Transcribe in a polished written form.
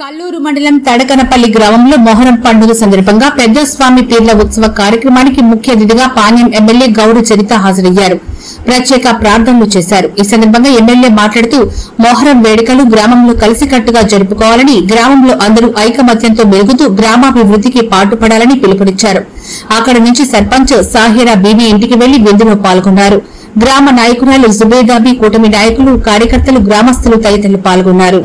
కల్లూరు మండలం తడకనపల్లి గ్రామంలో మొహరం పండుగ సందర్భంగా పెద్దస్వామి పీర్ల ఉత్సవ కార్యక్రమానికి ముఖ్య అతిథిగా పాణ్యం ఎమ్మెల్యే గౌడు చరిత హాజరయ్యారు. ప్రత్యేక ప్రార్థనలు చేశారు. ఈ సందర్భంగా ఎమ్మెల్యే మాట్లాడుతూ మొహరం వేడుకలు గ్రామంలో కలిసికట్టుగా జరుపుకోవాలని, గ్రామంలో అందరూ ఐకమత్యంతో మెలుగుతూ గ్రామాభివృద్ధికి పాటుపడాలని పిలుపునిచ్చారు. అక్కడి నుంచి సర్పంచ్ సాహిరా బీబీ ఇంటికి వెళ్లి విందులో పాల్గొన్నారు. గ్రామ నాయకురాలు జుబేదాబీ, కూటమి నాయకులు, కార్యకర్తలు, గ్రామస్తులు తదితరులు పాల్గొన్నారు.